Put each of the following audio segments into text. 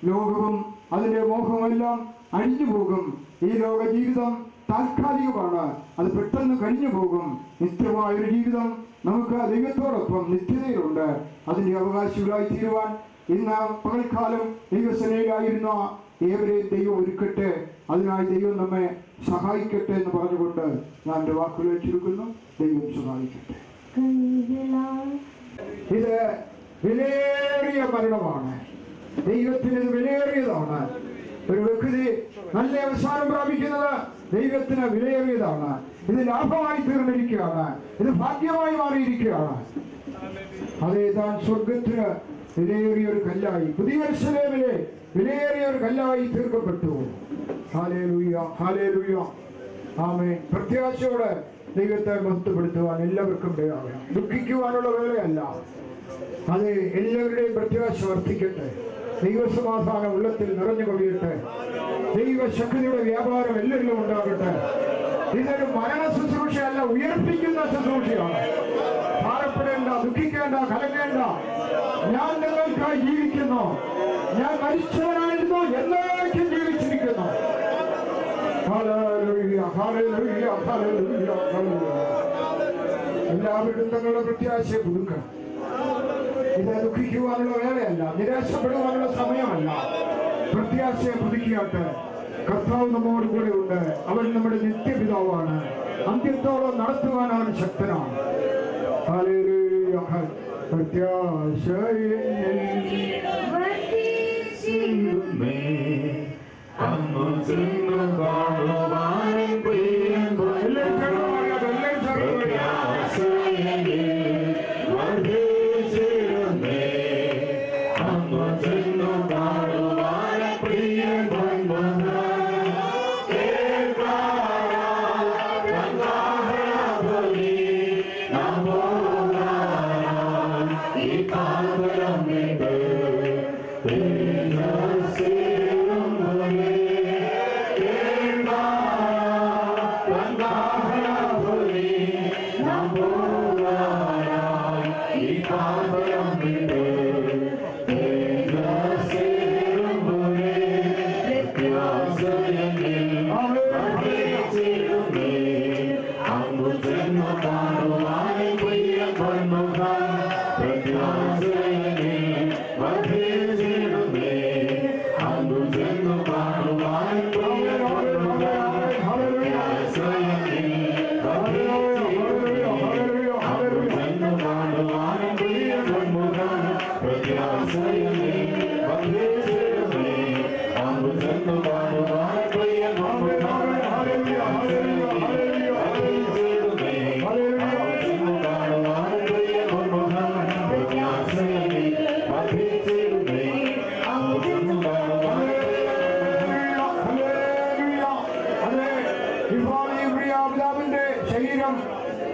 ലോകവും അതിൻ്റെ മോഹമെല്ലാം അഴിഞ്ഞു പോകും. ഈ ലോക ജീവിതം താൽക്കാലികമാണ്, അത് പെട്ടെന്ന് കഴിഞ്ഞു പോകും. നിത്യമായൊരു ജീവിതം നമുക്ക് ദൈവത്തോടൊപ്പം നിത്യതയിലുണ്ട്. അതിൻ്റെ അവകാശികളായി തീരുവാൻ ഇന്ന് പകൽക്കാലം ദൈവസേനയിലായിരുന്ന ഏവരെയും ദൈവം ഒരുക്കട്ടെ. അതിനായി ദൈവം നമ്മെ സഹായിക്കട്ടെ എന്ന് പറഞ്ഞുകൊണ്ട് ഞാൻ എൻ്റെ വാക്കുകൾ ചുരുക്കുന്നു. ദൈവം സഹായിക്കട്ടെ. ഇത് വിലയേറിയ മരണമാണ്. ദൈവത്തിന് ഇത് വിലയേറിയതാണ്. ഒരു വ്യക്തി നല്ല അവസാനം പ്രാപിക്കുന്നത് ദൈവത്തിന് വിലയേറിയതാണ്. ഇത് ലാഭമായി തീർന്നിരിക്കുകയാണ്. ഇത് ഭാഗ്യമായി മാറിയിരിക്കുകയാണ്. അതേ, താൻ സ്വർഗത്തിന് വിലയേറിയ ഒരു കല്ലായി, പുതിയ യെരൂശലേമിലെ വിലയേറിയ ഒരു കല്ലായി തീർക്കപ്പെട്ടു. ഹല്ലേലൂയ, ഹല്ലേലൂയ, ആമേൻ. പ്രത്യാശയോടെ ദൈവത്തെ മഹത്വപ്പെടുത്തുവാൻ എല്ലാവർക്കും ഇടയാകണം. ദുഃഖിക്കുവാനുള്ള വേളയല്ല. അത് എല്ലാവരുടെയും പ്രത്യാശ വർദ്ധിക്കട്ടെ. ദൈവസമാധാനം ഉള്ളത്തിൽ നിറഞ്ഞു കൊള്ളിയട്ടെ. ദൈവശക്തിയുടെ വ്യാപാരം എല്ലാവരിലും ഉണ്ടാകട്ടെ. ഇതൊരു മരണ ശുശ്രൂഷയല്ല, ഉയർപ്പിക്കുന്ന ശുശ്രൂഷയാണ്. ഭാരപ്പെടേണ്ട, ദുഃഖിക്കേണ്ട, കലങ്ങേണ്ട. ഞാൻ നിങ്ങൾക്കായി ജീവിക്കുന്നു. ഞാൻ മരിച്ചവനായിരുന്നു, എന്നേക്കും ജീവിച്ചിരിക്കുന്നു. Hallelujah, hallelujah, hallelujah, hallelujah. എല്ലാവരും തങ്ങളുടെ പ്രത്യാശയെ പുതുക്കണം. ഇത് ദുഃഖിക്കുവാനുള്ള വേളയല്ല, നിരാശപ്പെടുവാനുള്ള സമയമല്ല. പ്രത്യാശയെ പുതുക്കിയാട്ട്. കർത്താവ് നമ്മോട് കൂടെ ഉണ്ട്. അവൻ നമ്മുടെ നിത്യപിതാവാണ്. അന്ത്യത്തോളം നടത്തുവാൻ അവൻ ശക്തനാണ്. ഹല്ലേലൂയ. പ്രത്യാശയെ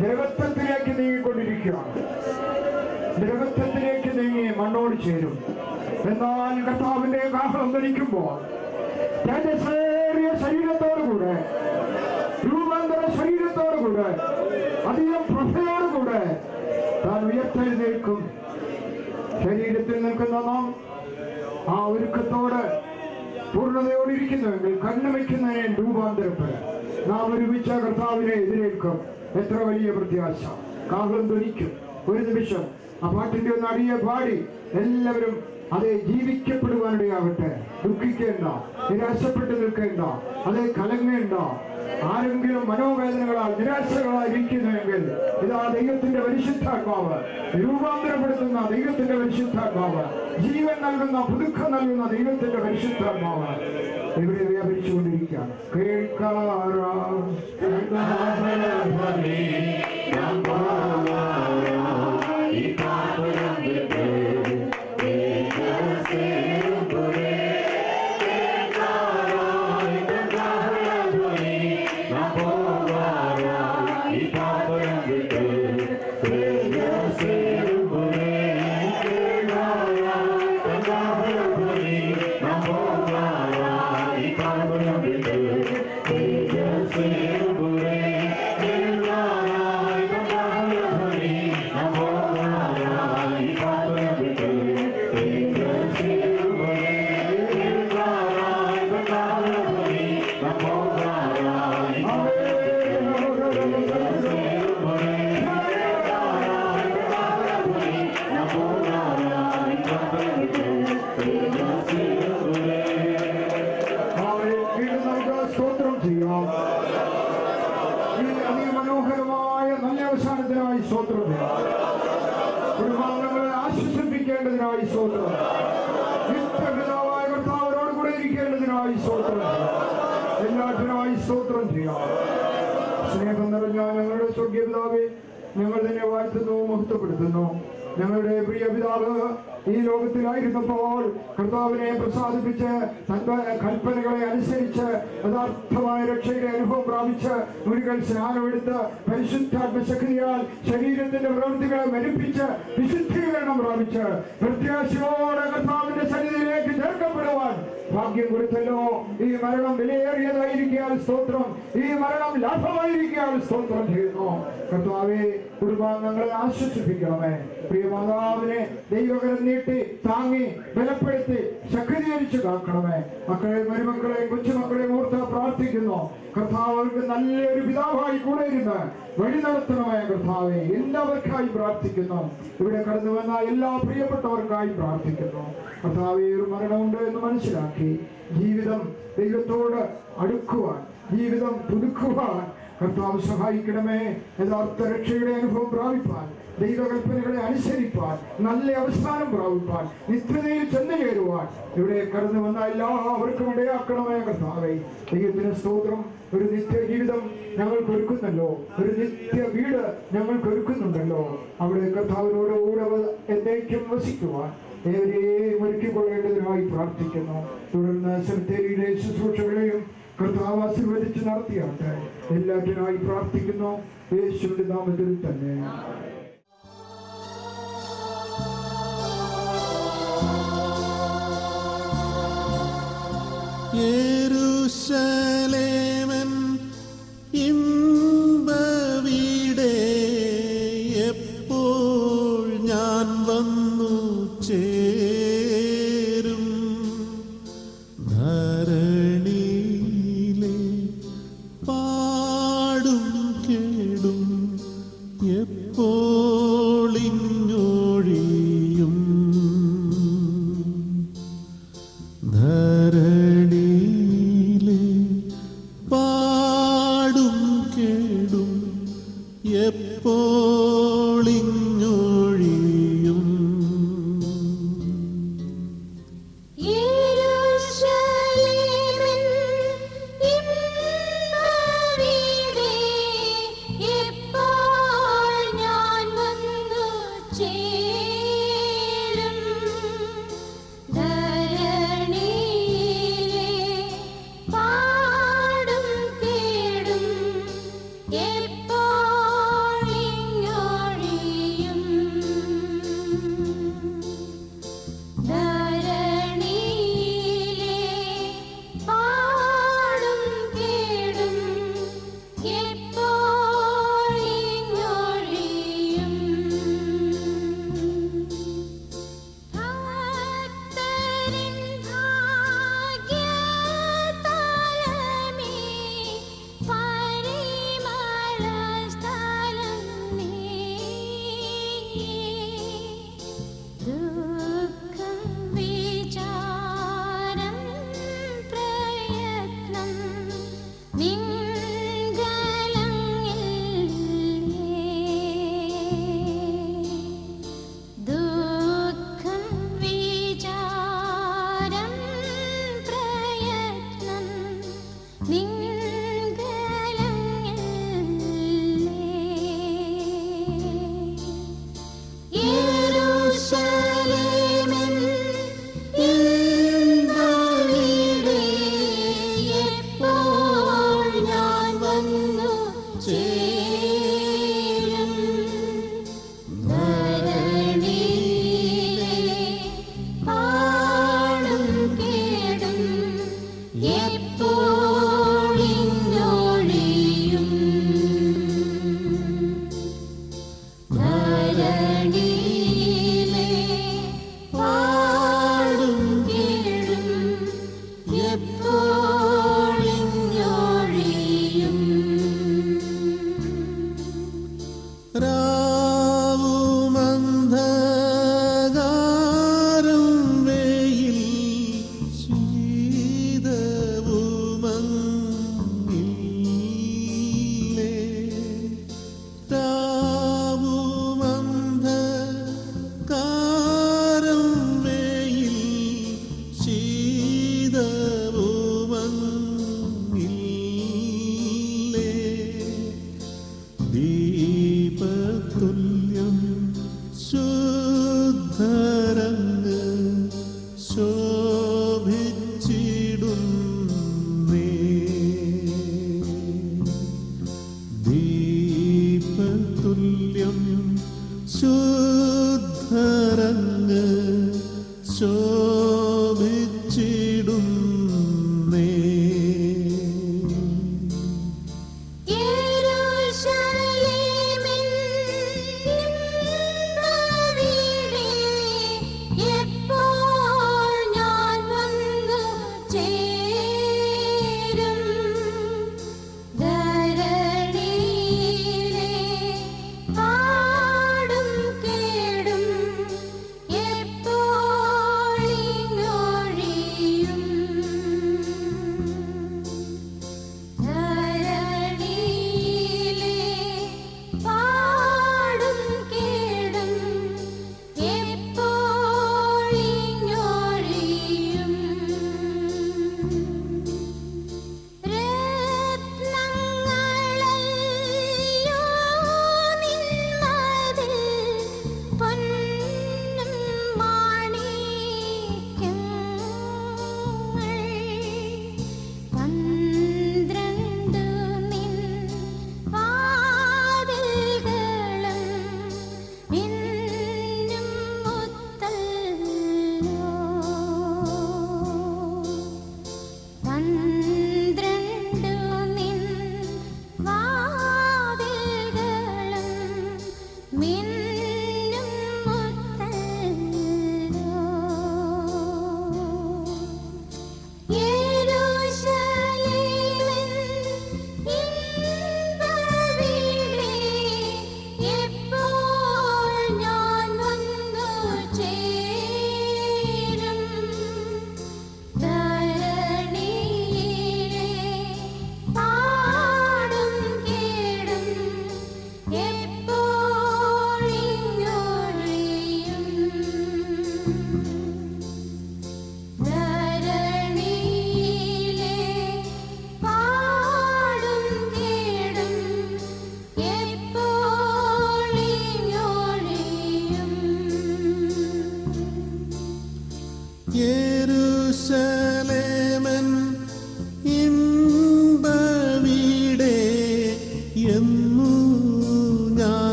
ദ്രവത്വത്തിലേക്ക് നീങ്ങിക്കൊണ്ടിരിക്കുകയാണ്. ദ്രവത്വത്തിലേക്ക് നീങ്ങി മണ്ണോട് ചേരും. എന്നാൽ കർത്താവിന്റെ കാഹളം ധരിക്കുമ്പോൾ തേജസ്സേറിയ ശരീരത്തോടുകൂടെ, രൂപാന്തര ശരീരത്തോടുകൂടെ, അധികം പ്രഭയോടുകൂടെ താൻ ഉയർത്തെഴുന്നേൽക്കും. ശരീരത്തിൽ നിൽക്കുന്ന നാം ആ ഒരുക്കത്തോട് പൂർണ്ണതയോടിരിക്കുന്നുവെങ്കിൽ കണ്ണു വയ്ക്കുന്നതിനെ രൂപാന്തരപ്പെടും. നാം ഒരുമിച്ച കർത്താവിനെ എതിരേൽക്കും. എത്ര വലിയ പ്രത്യാശ! കാഹളം ധ്വനിക്കും. ഒരു നിമിഷം ആ പാട്ടിന്റെ ഒന്ന് അടിയെ പാടി എല്ലാവരും അതേ ജീവിക്കപ്പെടുവാനിടയാകട്ടെ. ദുഃഖിക്കേണ്ട, നിരാശപ്പെട്ട് നിൽക്കേണ്ട, അതേ കലങ്ങേണ്ട. ആരെങ്കിലും മനോവേദനകളാൽ നിരാശകളായിരിക്കുന്നുവെങ്കിൽ ഇതാ ദൈവത്തിന്റെ പരിശുദ്ധാത്മാവ്, രൂപാന്തരപ്പെടുത്തുന്ന ദൈവത്തിന്റെ പരിശുദ്ധാത്മാവ്, ജീവൻ നൽകുന്ന, പുതുക്കം നൽകുന്ന ദൈവത്തിന്റെ പരിശുദ്ധാത്മാവ് ഇവിടെ വ്യാപരിച്ചുകൊണ്ടിരിക്കുകയാണ്. കേൾക്കാറാ Thank you. എല്ലാറ്റിനായി സ്തോത്രം ചെയ്യാം. എല്ലാറ്റിനായി സ്തോത്രം ചെയ്യാം. സ്നേഹം നിറഞ്ഞ ഞങ്ങളുടെ സ്വർഗീയ പിതാവേ, ഞങ്ങൾ തന്നെ വാഴ്ത്തുന്നു, മഹത്വപ്പെടുത്തുന്നു. ഞങ്ങളുടെ പ്രിയ പിതാവ് ഈ ലോകത്തിലായിരുന്നപ്പോൾ കർത്താവിനെ പ്രസാദിപ്പിച്ച് തന്റെ കൽപ്പനകളെ അനുസരിച്ച് യഥാർത്ഥമായ രക്ഷയുടെ അനുഭവം പ്രാപിച്ച് മുരുകൻ സ്നാനമെടുത്ത് പരിശുദ്ധാത്മശക്തിയാൽ ശരീരത്തിന്റെ പ്രവൃത്തികളെ മരിപ്പിച്ച് വിശുദ്ധീകരണം പ്രാപിച്ച് പ്രത്യാശയോടെ കർത്താവിന്റെ സന്നിധിയിലേക്ക് ചേർക്കപ്പെടുവാൻ ഭാഗ്യം കൊടുത്തല്ലോ. ഈ മരണം വിലയേറിയതായിരിക്കാൻ സ്തോത്രം, ഈ മരണം ലാഭമായിരിക്കാൻ സ്തോത്രം ചെയ്യുന്നു. കർത്താവെ, കുടുംബാംഗങ്ങളെ ആശ്വസിപ്പിക്കണമേ. പ്രിയ മാതാവിനെ ദൈവകരം നീട്ടി താങ്ങി ബലപ്പെടുത്തി ശക്തീകരിച്ച് കാക്കണമേ. മക്കളെ, മരുമക്കളെയും കൊച്ചുമക്കളെയും ഓർത്ത് പ്രാർത്ഥിക്കുന്നു. കർത്താവ് അവർക്ക് നല്ലൊരു പിതാവായി കൂടെ ഇരുന്ന് വഴി നടത്തണമേ. കർത്താവെ, എല്ലാവർക്കായി പ്രാർത്ഥിക്കുന്നു. ഇവിടെ കടന്നു വന്ന എല്ലാ പ്രിയപ്പെട്ടവർക്കായി പ്രാർത്ഥിക്കുന്നു. കർത്താവെ, ഒരു മരണമുണ്ട് എന്ന് മനസ്സിലാക്കി ജീവിതം ദൈവത്തോട് അടുക്കുവാൻ, ജീവിതം പുതുക്കുവാൻ കർത്താവ് സഹായിക്കണമേ. യഥാർത്ഥ രക്ഷയുടെ അനുഭവം പ്രാപിപ്പാൻ, ദൈവകൽപ്പനകളെ അനുസരിപ്പാൻ, നല്ല അവസാനം പ്രാപിപ്പാൻ, നിത്യതയിൽ ചെന്നു ചേരുവാൻ ഇവിടെ കടന്നു വന്ന എല്ലാവർക്കും ഇടയാക്കണമേ. കർത്താവേ, ദൈവത്തിന് സ്തോത്രം. ഒരു നിത്യ ജീവിതം ഞങ്ങൾക്ക് ഒരുക്കുന്നല്ലോ, ഒരു നിത്യ വീട് ഞങ്ങൾക്ക് ഒരുക്കുന്നുണ്ടല്ലോ. അവിടെ കർത്താവിനോട് കൂടെ എന്നേക്കും വസിക്കുവാൻ ഏവരെയും ഒരുക്കിക്കൊള്ളേണ്ടതിനായി പ്രാർത്ഥിക്കുന്നു. തുടർന്ന് സെമിത്തേരിയിലെ ശുശ്രൂഷകളെയും കർത്താവ് ആശീർവദിച്ച് നടത്തിയാട്ടെ. എല്ലാറ്റിനായി പ്രാർത്ഥിക്കുന്നു യേശുവിന്റെ നാമത്തിൽ തന്നെ. യെരൂശലേമൻ ഇമ്പവീടേ, എപ്പോൾ ഞാൻ വന്നു ചേരും. ധരണിയിലെ പാടും കേടും എപ്പോളിഞ്ഞൊഴിയും. ധരണിയിലെ പാടും കേടും എപ്പോളിഞ്ഞൊഴിയും. ശീതവും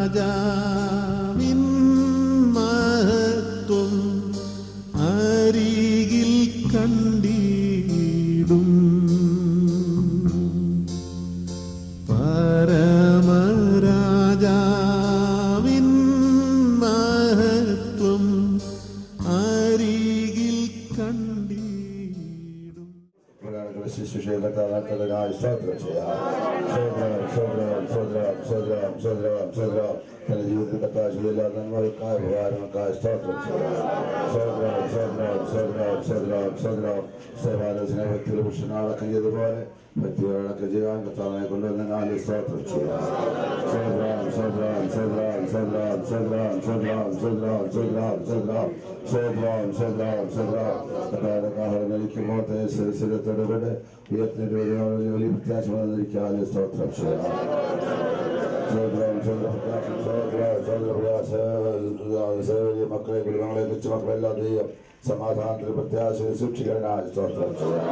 രാജാവിൻ മഹത്വം അരികിൽ കണ്ടിടും. പരമരാജാവിൻ മഹത്വം അരികിൽ കണ്ടിടും. ശുശ്രൂഷകർത്താവായി സ്തോത്രം ചെയ്യാം. തന്റെ ജീവിതത്തിൽ കത്താശയില്ല നന്മകൾക്കായ ഉപകാരങ്ങൾക്കായി സ്തോത്രം ചെയ്യാം. സേവാദർശന വ്യക്തികൾ പുരുഷനാടക്കം ചെയ്തതുപോലെ വ്യക്തികളടക്കം ചെയ്യാൻ കർത്താവിനെ കൊണ്ടുവന്നാൽ സ്തോത്രം ചെയ്യാം. സ്ഥിരത്തോടുകൂടെ ഉയർത്തിൻ്റെ പ്രത്യാശ വന്നിരിക്കാൻ സ്തോത്രം ചെയ്യാം. മക്കളെ കുടുംബങ്ങളെ കൊച്ചു മക്കളെല്ലാം ദൈവം സമാധാനത്തിൽ പ്രത്യാശ സൂക്ഷിക്കാനായി സ്തോത്രം ചെയ്യാം.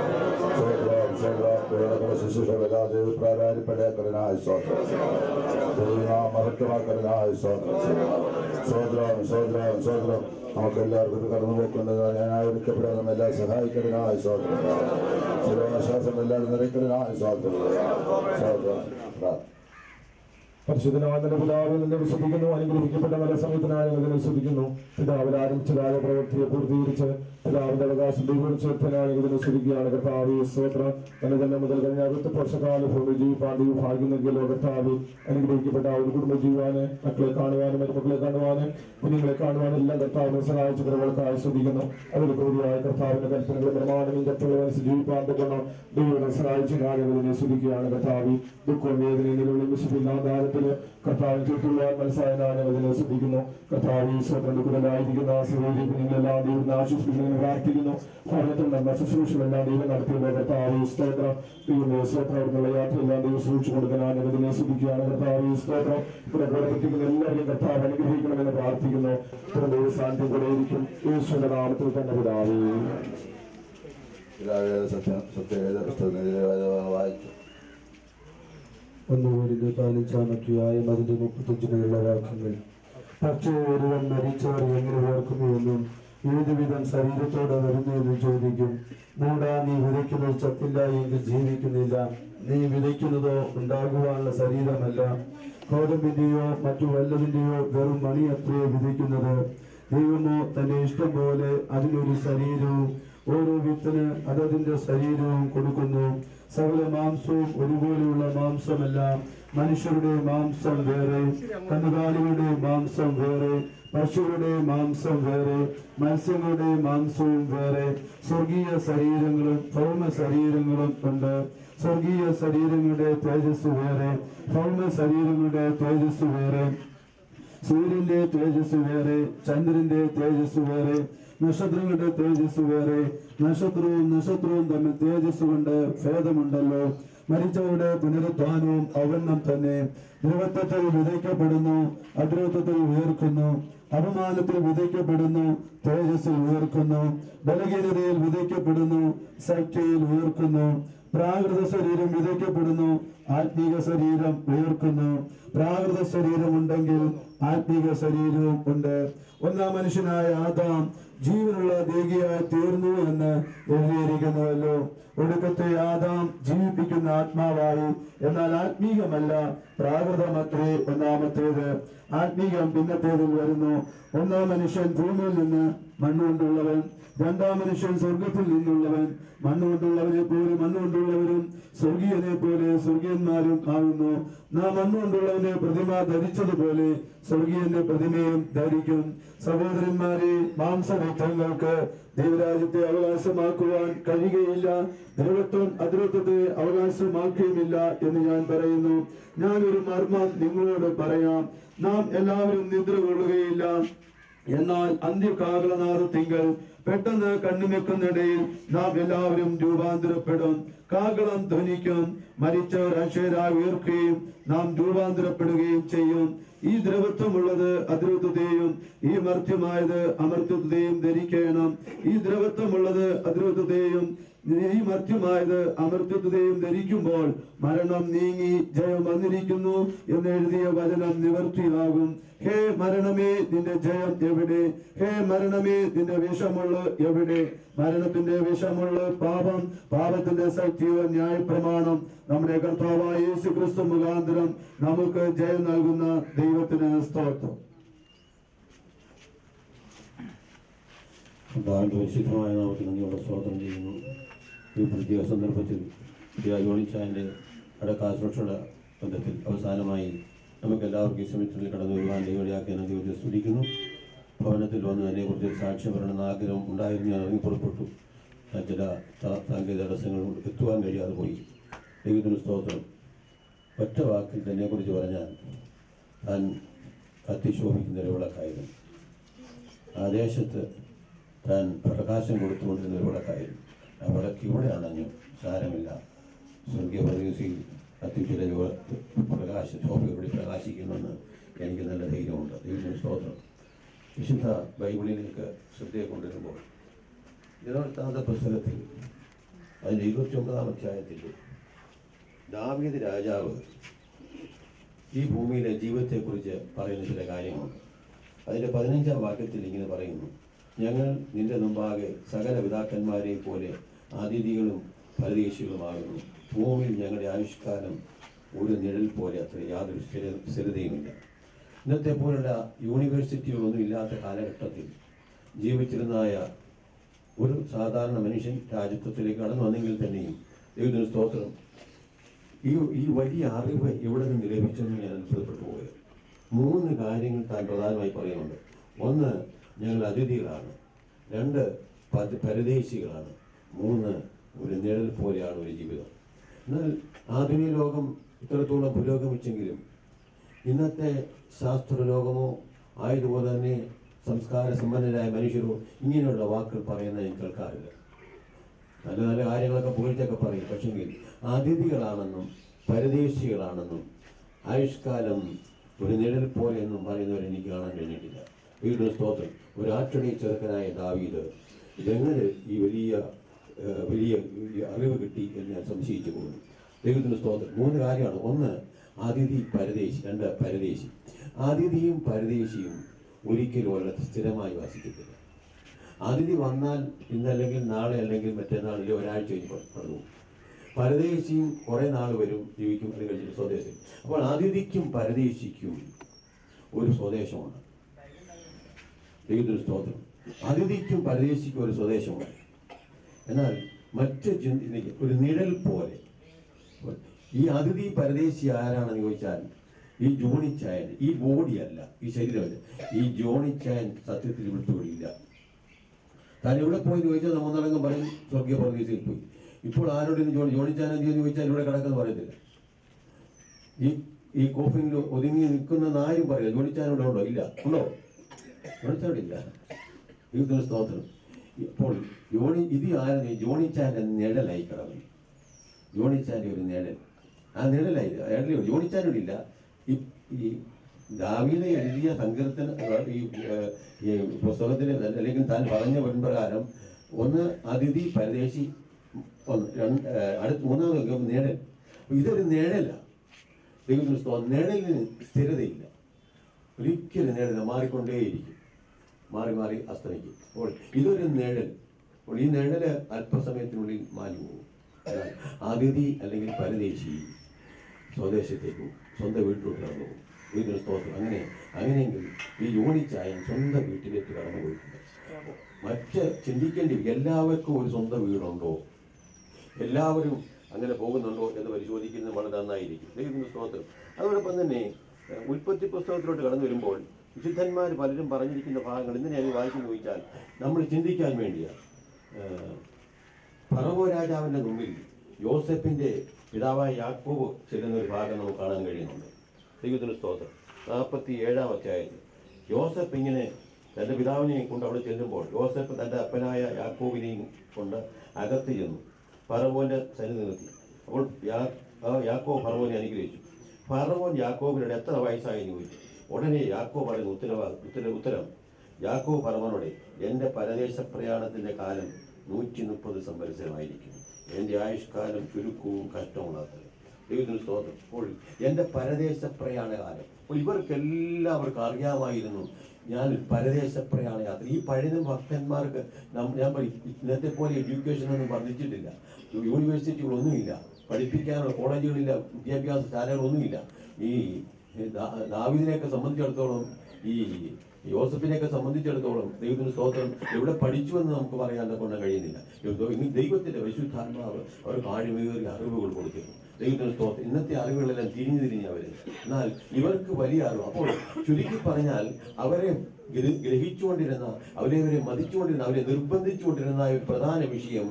ശുശ്രൂഷകളെല്ലാം ദൈവ പ്രാധാന്യപ്പെടേണ്ടതിനായി സ്തോത്രം ചെയ്യാം. മഹത്വമാക്കലിനായി സ്തോത്രം ചെയ്യാം. സ്വോത്രം നമുക്ക് എല്ലാവർക്കും കടന്നു പോക്കേണ്ടത് ഞാൻ ഒരുക്കപ്പെടാൻ നമ്മെല്ലാം സഹായിക്കലിനായി സ്തോത്രം ശിരോശ്വാസം എല്ലാവരും നിറയ്ക്കലിനായി സ്തോത്രം ചെയ്യാം. പരിശുദ്ധനായ പിതാവിൽ നിന്ന് വിശ്വസിക്കുന്നു. അനുഗ്രഹിക്കപ്പെട്ട നല്ല സമയത്തിനായി അതിനെ വിശ്വസിക്കുന്നു. പിതാവിൽ ആരംഭിച്ചതായ പ്രവൃത്തിയെ പൂർത്തീകരിച്ച് പിതാവിന്റെ അവകാശം ദൈവോത്സവത്തിനായി ഇതിനെ സ്തുതിക്കുകയാണ്. കർത്താവ് സ്തോത്രം. തന്നെ തന്നെ മുതൽ കഴിഞ്ഞ 60 വർഷക്കാല ഭൂമിയിൽ ജീവിപ്പാൻ ദൈവം ഭാഗ്യം നൽകിയല്ലോ. കർത്താവ് അനുഗ്രഹിക്കപ്പെട്ട ഒരു കുടുംബം ചെയ്യുവാന്, മക്കളെ കാണുവാനും മരുമക്കളെ കാണുവാനും കുഞ്ഞുങ്ങളെ കാണുവാനും എല്ലാം കർത്താവിനെ സഹായിച്ച പ്രവർത്തനമായി ശ്രദ്ധിക്കുന്നു. അതിൽ കൂടിയായ കർത്താവിന്റെ കൽപ്പനകളും പ്രമാണവും കൽപ്പനകളും ജീവിപ്പാൻ കൊണ്ട് ദൈവത്തെ സഹായിച്ച കാര്യങ്ങളെ സ്തുതിക്കുകയാണ്. കർത്താവ് ദുഃഖവും വേദനയും നിലവിലും വിശുദ്ധില്ലാതാരത്തിൽ കർത്താവിന് ചുറ്റുവാൻ മനസ്സായതാണ് അതിനെ ശ്രദ്ധിക്കുന്നു. കർത്താവ് ഈശ്വരന്റെ കുടലായിരിക്കുന്ന സഹോദരി കുഞ്ഞുങ്ങളെല്ലാം ദൈവം ആശ്വസിപ്പിക്കുന്നതിന് പ്രാർത്ഥിക്കുന്നു. ഭരണത്തിലുള്ള ശുശ്രൂഷകളെല്ലാം ദൈവം നടത്തിയുള്ള കർത്താവ് സ്തോത്രം. ദൈവമേ സ്തോത്രം. അവിടുന്നുള്ള യാത്രയെല്ലാം ദൈവം സൂക്ഷിച്ചു കൊടുക്കാനാണ് അതിനെ ശ്രദ്ധിക്കുകയാണ്. കർത്താവ് സ്തോത്രം. ഇവിടെ പ്രവർത്തിക്കുന്ന എല്ലാവരെയും കർത്താവ് അനുഗ്രഹിക്കണമെന്ന് പ്രാർത്ഥിക്കുന്നു. ദൈവ സാന്നിധ്യം കൂടെയിരിക്കും യേശുവിന്റെ നാമത്തിൽ തന്നെ പിതാവേ. സത്യവേദ പുസ്തകത്തിലെ വായിച്ചു 1 Corinthians 15 അധ്യായം അതിന്റെ 35 വാക്യങ്ങൾ. പക്ഷേ ഒരുവൻ മരിച്ചവർ എങ്ങനെ ഓർക്കുന്നുവെന്നും ഏതുവിധം ശരീരത്തോടെ വരുന്നുവെന്ന് ചോദിക്കും. മൂടാ, നീ വിതയ്ക്കുന്നത് ചത്തില്ല എങ്കിൽ ജീവിക്കുന്നില്ല. നീ വിതയ്ക്കുന്നതോ ഉണ്ടാകുവാനുള്ള ശരീരമല്ല, ഗോതമ്പിന്റെയോ മറ്റു വല്ലതിന്റെയോ വെറും മണിയത്രേ വിതയ്ക്കുന്നത്. ദൈവമോ തന്റെ ഇഷ്ടം പോലെ അതിനൊരു ശരീരവും ഓരോ വിത്തിന് അതതിന്റെ ശരീരവും കൊടുക്കുന്നു. സകല മാംസവും ഒരുപോലെയുള്ള മാംസമല്ല. മനുഷ്യരുടെ മാംസം വേറെ, കന്നുകാലികളുടെ മാംസം വേറെ, പശുക്കളുടെ മാംസം വേറെ, മത്സ്യങ്ങളുടെ മാംസവും വേറെ. സ്വർഗീയ ശരീരങ്ങളും ഭൗമ ശരീരങ്ങളും ഉണ്ട്. സ്വർഗീയ ശരീരങ്ങളുടെ തേജസ് വേറെ, ഭൗമ ശരീരങ്ങളുടെ തേജസ് വേറെ. സൂര്യന്റെ തേജസ് വേറെ, ചന്ദ്രന്റെ തേജസ് വേറെ, നക്ഷത്രങ്ങളുടെ തേജസ് വേറെ. നക്ഷത്രവും തമ്മിൽ തേജസ് കൊണ്ട് ഭേദമുണ്ടല്ലോ. മരിച്ചവരുടെ പുനരുത്ഥാനവും അവണ്ണം തന്നെ. ദ്രവത്വത്തിൽ വിതയ്ക്കപ്പെടുന്നു, അദ്രവത്വത്തിൽ ഉയർക്കുന്നു. അപമാനത്തിൽ വിതയ്ക്കപ്പെടുന്നു, തേജസ്സിൽ ഉയർക്കുന്നു. ബലഹീനതയിൽ വിതയ്ക്കപ്പെടുന്നു, ശക്തിയിൽ ഉയർക്കുന്നു. പ്രാകൃത ശരീരം വിതയ്ക്കപ്പെടുന്നു, ആത്മീക ശരീരം ഉയർക്കുന്നു. പ്രാകൃത ശരീരം ഉണ്ടെങ്കിൽ ആത്മീക ശരീരവും ഉണ്ട്. ഒന്നാം മനുഷ്യനായ ആദാം ജീവനുള്ള ദേഹിയായി തീർന്നു എന്ന് എഴുതിയിരിക്കുന്നുവല്ലോ. ഒടുക്കത്തെ ആദാം ജീവിപ്പിക്കുന്ന ആത്മാവായി. എന്നാൽ ആത്മീകമല്ല, പ്രാകൃതമത്രേ ഒന്നാമത്തേത്. ആത്മീകം പിന്നത്തേതിൽ വരുന്നു. ഒന്നാം മനുഷ്യൻ ഭൂമിയിൽ നിന്ന് മണ്ണുകൊണ്ടുള്ളവൻ, രണ്ടാം മനുഷ്യൻ സ്വർഗത്തിൽ നിന്നുള്ളവൻ. മണ്ണുകൊണ്ടുള്ളവനെ പോലെ മണ്ണുകൊണ്ടുള്ളവരും സ്വർഗീയനെ പോലെ സ്വർഗീയന്മാരും ആകുന്നു. നാം മണ്ണുകൊണ്ടുള്ളവനെ പ്രതിമ ധരിച്ചതുപോലെ സ്വർഗീയന്റെ പ്രതിമയും ധരിക്കും. സഹോദരന്മാരെ, മാംസരക്തങ്ങൾക്ക് ദൈവരാജ്യത്തെ അവകാശമാക്കുവാൻ കഴിയുകയില്ല. ദ്രവത്വം അദ്രവത്വത്തെ അവകാശമാക്കുകയുമില്ല എന്ന് ഞാൻ പറയുന്നു. ഞാനൊരു മർമ്മം നിങ്ങളോട് പറയാം. നാം എല്ലാവരും നിദ്ര കൊള്ളുകയില്ല. എന്നാൽ അന്ത്യകാകളനാദത്തിങ്കൽ പെട്ടെന്ന് കണ്ണുമെക്കുന്നിടയിൽ നാം എല്ലാവരും രൂപാന്തരപ്പെടും. കാഹളം ധ്വനിക്കും, മരിച്ചവർ അക്ഷയരായി ഉയർക്കുകയും നാം രൂപാന്തരപ്പെടുകയും ചെയ്യും. ഈ ദ്രവത്വമുള്ളത് അദ്രവത്വത്തെയും ഈ മർത്യമായത് അമർത്യത്വത്തെയും ധരിക്കണം. ഈ ദ്രവത്വമുള്ളത് അദ്രവത്വത്തെയും ഈ മർത്യമായത് അമർത്യത്വത്തെയും ധരിക്കുമ്പോൾ മരണം നീങ്ങി ജയം വന്നിരിക്കുന്നു എന്നെഴുതിയ വചനം നിവർത്തിയാകും. ഹേ മരണമേ, നിന്റെ ജയം എവിടെ? ഹേ മരണമേ, നിന്റെ വിഷമുള്ള എവിടെ? മരണത്തിന്റെ വിഷമുള്ള പാപം, പാപത്തിന്റെ സത്യ ന്യായപ്രമാണം നമ്മുടെ കർത്താവായ യേശു ക്രിസ്തു മുഖാന്തരം നമുക്ക് ജയം നൽകുന്ന ദൈവത്തിന് സ്തോത്രം. വിശുദ്ധമായ നാമത്തിൽ നന്ദിയോടെ സ്തോത്രം ചെയ്യുന്നു. ഈ പ്രത്യേക സന്ദർഭത്തിൽ ജോണിച്ചാൻ്റെ അടക്കാസുരക്ഷയുടെ ബന്ധത്തിൽ അവസാനമായി നമുക്ക് എല്ലാവർക്കും ഈ സെമിറ്ററിൽ കടന്നു വരുവാൻ ദൈവയാക്കി ദൈവത്തെ സ്തുതിക്കുന്നു. ഭവനത്തിൽ വന്ന് അതിനെക്കുറിച്ച് സാക്ഷ്യം പറയണമെന്ന് ആഗ്രഹം ഉണ്ടായിരുന്നു. ഞാൻ ഇറങ്ങി പുറപ്പെട്ടു. ചില സാങ്കേതിക തടസ്സങ്ങൾ എത്തുവാൻ കഴിയാതെ പോയി. ദൈവത്തിന് സ്തോത്രം. ഒറ്റ വാക്കിൽ തന്നെക്കുറിച്ച് പറഞ്ഞാൽ താൻ കത്തിശോഭിക്കുന്ന ഒരു വിളക്കായിരുന്നു. ആ ദേശത്ത് താൻ പ്രകാശം കൊടുത്തുകൊണ്ടിരുന്ന ഒരു വിളക്കായിരുന്നു. ആ വിളക്ക് ഇവിടെ അണഞ്ഞു, സാരമില്ല, സ്വർഗീയ പരദേശിയിൽ അത്യുജ്വല ശോഭയോടെ പ്രകാശിക്കുമെന്ന് എനിക്ക് നല്ല ധൈര്യമുണ്ട്. ദൈവത്തിന് സ്തോത്രം. വിശുദ്ധ ബൈബിളിലേക്ക് ശ്രദ്ധയെ കൊണ്ടുവരുമ്പോൾ ദിനവൃത്താന്ത പുസ്തകത്തിൽ അതിൻ്റെ 29-ാം അധ്യായത്തിൽ ദാവീദ് രാജാവ് ഈ ഭൂമിയിലെ ജീവിതത്തെക്കുറിച്ച് പറയുന്ന ചില കാര്യങ്ങളുണ്ട്. അതിൻ്റെ 15-ാം വാക്യത്തിൽ ഇങ്ങനെ പറയുന്നു: ഞങ്ങൾ നിന്റെ മുമ്പാകെ സകല പിതാക്കന്മാരെയും പോലെ അതിഥികളും പരദേശികളുമാകുന്നു. ഭൂമിയിൽ ഞങ്ങളുടെ ആയുഷ്കാലം ഒരു നിഴൽ പോലെ അത്ര യാതൊരു സ്ഥിരതയുമില്ല. ഇന്നത്തെ പോലുള്ള യൂണിവേഴ്സിറ്റികളൊന്നും ഇല്ലാത്ത കാലഘട്ടത്തിൽ ജീവിച്ചിരുന്നായ ഒരു സാധാരണ മനുഷ്യൻ രാജ്യത്വത്തിലേക്ക് കടന്നു വന്നെങ്കിൽ തന്നെയും ദൈവത്തിന് സ്തോത്രം, ഈ വലിയ അറിവ് എവിടെ നിന്ന് ലഭിച്ചെന്ന് ഞാൻ അത്ഭുതപ്പെട്ടു പോയത്. 3 കാര്യങ്ങൾ താൻ പ്രധാനമായി പറയുന്നുണ്ട്. 1, ഞങ്ങൾ അതിഥികളാണ്. 2, പരദേശികളാണ്. 3, ഒരു നിഴൽ പോലെയാണ് ഒരു ജീവിതം. എന്നാൽ ആധുനിക ലോകം ഇത്രത്തോളം പുരോഗമിച്ചെങ്കിലും ഇന്നത്തെ ശാസ്ത്രലോകമോ ആയതുപോലെ തന്നെ സംസ്കാര സമ്പന്നരായ മനുഷ്യരോ ഇങ്ങനെയുള്ള വാക്കുകൾ പറയുന്നത് ഞാൻ കേൾക്കാറില്ല. നല്ല നല്ല കാര്യങ്ങളൊക്കെ പുകഴ്ചയൊക്കെ പറയും. പക്ഷെങ്കിൽ അതിഥികളാണെന്നും പരദേശികളാണെന്നും ആയുഷ്കാലം ഒരു നിഴൽ പോലെ എന്നും പറയുന്നവരെ എനിക്ക് കാണാൻ കഴിഞ്ഞിട്ടില്ല. വീണ്ടും സ്തോത്രം. ഒരു ആറ്റണി ചെറുക്കനായ ദാവീദ് ഇതെങ്ങനെ ഈ വലിയ അറിവ് കിട്ടി എന്ന് ഞാൻ സംശയിച്ചു പോകുന്നു. ദൈവത്തിന് സ്തോത്രം. 3 കാര്യമാണ്. 1, അതിഥി പരദേശി. 2, പരദേശി. അതിഥിയും പരദേശിയും ഒരിക്കലും ഒരിടത്ത് സ്ഥിരമായി വസിക്കത്തില്ല. അതിഥി വന്നാൽ ഇന്നല്ലെങ്കിൽ നാളെ അല്ലെങ്കിൽ മറ്റന്നാൾ അല്ലെങ്കിൽ ഒരാഴ്ച കഴിഞ്ഞ് കടന്നു. പരദേശിയും കുറേ നാൾ വരും, ജീവിക്കും, അത് കഴിഞ്ഞിട്ട് സ്വദേശം. അപ്പോൾ അതിഥിക്കും പരദേശിക്കും ഒരു സ്വദേശമുണ്ട്. ദൈവത്തിന് സ്തോത്രം. അതിഥിക്കും പരദേശിക്കും ഒരു സ്വദേശമുണ്ട്. എന്നാൽ മറ്റ് ഒരു നിഴൽ പോലെ ഈ അതിഥി പരദേശി ആരാണെന്ന് ചോദിച്ചാൽ ഈ ജോണിച്ചായൻ, ഈ ബോഡിയല്ല, ഈ ശരീരമല്ല, ഈ ജോണിച്ചായൻ സത്യത്തിൽ വിട്ടുപിടിയില്ല. താൻ എവിടെ പോയി ചോദിച്ചാൽ നമ്മളങ്ങ് പറയും സ്വർഗീയ പരദേശിയിൽ പോയി. ഇപ്പോൾ ആരോടും ജോണിച്ചായൻ എന്ത് ചെയ്യുന്നു ചോദിച്ചാൽ ഇവിടെ കിടക്കുന്ന പറയത്തില്ല. ഈ കോഫിനിൽ ഒതുങ്ങി നിൽക്കുന്ന ആരും പറയില്ല ജോണിച്ചായനോട് ഉണ്ടോ? ഇല്ല. ഉണ്ടോ? ജോണിച്ചാനോടില്ല. ദൈവത്തിന് സ്തോത്രം. ഇപ്പോൾ ഇത് ആരെന്ന് ജോണിച്ചാൻ്റെ നിഴലായി കിടന്നു. ജോണിച്ചാൻ്റെ ഒരു നിഴൽ, ആ നിഴലായി അയാളിൽ ജോണിച്ചാനോടില്ല. ഈ ദാവീദ് എഴുതിയ സങ്കീർത്തന ഈ പുസ്തകത്തിൽ അല്ലെങ്കിൽ താൻ പറഞ്ഞ പ്രകാരം 1 അതിഥി പരദേശി, 3 നിഴൽ. ഇതൊരു നിഴലാണ്. ദൈവത്തിന് സ്തോത്രം. നിഴലിന് സ്ഥിരതയില്ല. ഒരിക്കലും നിഴൽ മാറിക്കൊണ്ടേയിരിക്കും, മാറി മാറി അസ്തമിക്കും. അപ്പോൾ ഇതൊരു നിഴൽ. അപ്പോൾ ഈ നിഴല് അല്പസമയത്തിനുള്ളിൽ മാഞ്ഞു പോകും. അതിഥി അല്ലെങ്കിൽ പരദേശി സ്വദേശത്തേക്കും സ്വന്തം വീട്ടിലോട്ട് കടന്നു പോകും. വീട്ടിൽ സ്തോത്രം. അങ്ങനെയെങ്കിൽ ഈ ജോണിച്ചായൻ സ്വന്തം വീട്ടിലേക്ക് കടന്നു പോയിട്ടുണ്ട്. മറ്റ് ചിന്തിക്കേണ്ടി എല്ലാവർക്കും ഒരു സ്വന്തം വീടുണ്ടോ, എല്ലാവരും അങ്ങനെ പോകുന്നുണ്ടോ എന്ന് പരിശോധിക്കുന്നത് വളരെ നന്നായിരിക്കും. ദൈവത്തിന്റെ സ്തോത്രം. അതോടൊപ്പം തന്നെ ഉൽപ്പത്തി പുസ്തകത്തിലോട്ട് കടന്നു വരുമ്പോൾ വിശുദ്ധന്മാർ പലരും പറഞ്ഞിരിക്കുന്ന ഭാഗങ്ങൾ എന്തിനാണ് വായിക്കുന്നു ചോദിച്ചാൽ നമ്മൾ ചിന്തിക്കാൻ വേണ്ടിയാണ്. ഫറവോ രാജാവിൻ്റെ മുമ്പിൽ യോസെഫിൻ്റെ പിതാവായ യാക്കോബ് ചെല്ലുന്ന ഒരു ഭാഗം നമുക്ക് കാണാൻ കഴിയുന്നുണ്ട്. ദൈവത്തിന് സ്തോത്രം. 47-ാം അധ്യായത്തിൽ യോസെഫ് ഇങ്ങനെ തൻ്റെ പിതാവിനെയും കൊണ്ട് അവിടെ ചെല്ലുമ്പോൾ യോസെഫ് തൻ്റെ അപ്പനായ യാക്കോബിനെയും കൊണ്ട് അകത്ത് ചെന്നു ഫറവോൻ്റെ സന്നിധി നിർത്തി. അപ്പോൾ യാക്കോബ് ഫറവോനെ അനുഗ്രഹിച്ചു. ഫറവോൻ യാക്കോബിനോട് എത്ര വയസ്സായെന്ന് ചോദിച്ചു. ഉടനെ യാക്കോബ് പറയുന്ന ഉത്തരം യാക്കോബ് ഫറവോനോട് എൻ്റെ പരദേശ പ്രയാണത്തിൻ്റെ കാലം 130 സംവത്സരമായിരിക്കും. എൻ്റെ ആയുഷ്കാലം ചുരുക്കവും കഷ്ടമുള്ളാത്തത്. ദൈവത്തിന് സ്തോത്രം. അപ്പോൾ എൻ്റെ പരദേശ പ്രയാണ കാലം, അപ്പോൾ ഇവർക്കെല്ലാവർക്കും അറിയാമായിരുന്നു ഞാൻ പരദേശ പ്രയാണ യാത്ര. ഈ പഴയ ഭക്തന്മാർക്ക് ഞാൻ ഇന്നത്തെ പോലെ എഡ്യൂക്കേഷൻ ഒന്നും പറഞ്ഞിട്ടില്ല, യൂണിവേഴ്സിറ്റികളൊന്നുമില്ല, പഠിപ്പിക്കാനുള്ള കോളേജുകളില്ല, വിദ്യാഭ്യാസ ശാലകളൊന്നുമില്ല. ഈ ദാവീദിനെയൊക്കെ സംബന്ധിച്ചിടത്തോളം, ഈ യോസഫിനെയൊക്കെ സംബന്ധിച്ചിടത്തോളം ദൈവത്തിന് സ്തോത്രം എവിടെ പഠിച്ചുവെന്ന് നമുക്ക് പറയാൻ കൊണ്ട് കഴിയുന്നില്ല. ദൈവത്തിൻ്റെ വിശുദ്ധാത്മാവ് അവർക്ക് ആഴമേറിയ അറിവുകൾ കൊടുത്തിരുന്നു. ദൈവത്തിന് സ്തോത്രം. ഇന്നത്തെ അറിവുകളെല്ലാം തിരിഞ്ഞ് അവർ, എന്നാൽ ഇവർക്ക് വലിയ അറിവ്. അപ്പോൾ ചുരുക്കി പറഞ്ഞാൽ അവരെ ഗ്രഹിച്ചുകൊണ്ടിരുന്ന, അവരെ മതിച്ചുകൊണ്ടിരുന്ന, അവരെ നിർബന്ധിച്ചുകൊണ്ടിരുന്ന ഒരു പ്രധാന വിഷയം,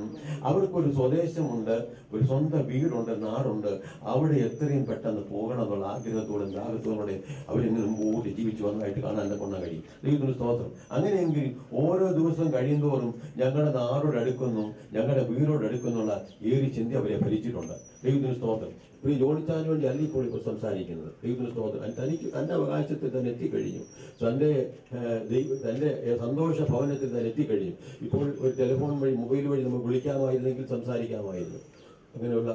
അവർക്കൊരു സ്വദേശമുണ്ട്, ഒരു സ്വന്തം വീടുണ്ട്, നാടുണ്ട്, അവിടെ എത്രയും പെട്ടെന്ന് പോകണം എന്നുള്ള ആഗ്രഹത്തോടെ ദാഹത്തോടെ അവരിങ്ങനെ മുമ്പോട്ട് ജീവിച്ചു വന്നതായിട്ട് കാണാൻ കൊണ്ടാൻ കഴിയും. ദൈവത്തിന് സ്തോത്രം. അങ്ങനെയെങ്കിൽ ഓരോ ദിവസം കഴിയുന്തോറും ഞങ്ങളുടെ നാടോട് അടുക്കുന്നു, ഞങ്ങളുടെ വീടോട് അടുക്കുന്നുള്ള ഏറി ചിന്ത അവരെ ഭരിച്ചിട്ടുണ്ട്. ദൈവത്തിന് സ്തോത്രം. ഈ ജോണിച്ചാന് വേണ്ടി അല്ല ഇപ്പോൾ സംസാരിക്കുന്നത്. ദൈവത്തിന് സ്തോത്രം. തനിക്ക് തൻ്റെ അവകാശത്തിൽ തന്നെ എത്തിക്കഴിഞ്ഞു, തൻ്റെ സന്തോഷ ഭവനത്തിൽ തന്നെ എത്തിക്കഴിഞ്ഞു. ഇപ്പോൾ ഒരു ടെലിഫോൺ വഴി, മൊബൈൽ വഴി നമുക്ക് വിളിക്കാമായിരുന്നെങ്കിൽ സംസാരിക്കാമായിരുന്നു, അങ്ങനെയുള്ള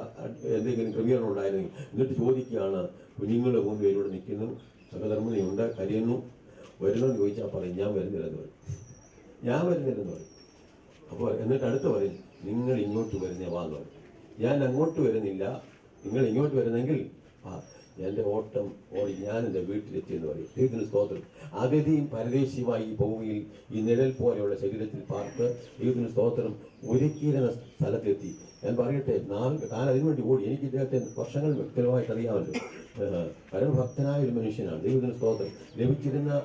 എന്തെങ്കിലും ക്രമീകരണം ഉണ്ടായിരുന്നെങ്കിൽ. എന്നിട്ട് ചോദിക്കുകയാണ്, കുഞ്ഞുങ്ങൾ 3 പേരോട് നിൽക്കുന്നു, സഹധർമ്മിണിയുണ്ട്, കരയുന്നു, വരുന്നെന്ന് ചോദിച്ചാൽ പറയും ഞാൻ വരുന്നില്ലെന്ന് പറയും, ഞാൻ വരുന്നില്ലെന്ന് പറയും. അപ്പോൾ എന്നിട്ട് അടുത്ത് പറയും നിങ്ങൾ ഇങ്ങോട്ട് വരുന്നേ വാന്ന് പറയും. ഞാൻ അങ്ങോട്ട് വരുന്നില്ല, നിങ്ങൾ ഇങ്ങോട്ട് വരുന്നെങ്കിൽ എൻ്റെ ഓട്ടം ഓടി ഞാൻ എൻ്റെ വീട്ടിലെത്തിയെന്ന് പറയും. ദൈവത്തിന് സ്തോത്രം. അഗതിയും പരദേശിയുമായി ഈ ഭൂമിയിൽ ഈ നിഴൽ പോലെയുള്ള ശരീരത്തിൽ പാർത്ത് ദൈവത്തിന് സ്തോത്രം ഒരുക്കിയിരുന്ന സ്ഥലത്തെത്തി. ഞാൻ പറയട്ടെ, താൻ അതിനുവേണ്ടി ഓടി. എനിക്ക് ഇദ്ദേഹത്തെ വർഷങ്ങൾ വ്യക്തമായിട്ട് അറിയാമല്ലോ. പരമഭക്തനായ ഒരു മനുഷ്യനാണ്. ദൈവത്തിന് സ്തോത്രം. ലഭിച്ചിരുന്ന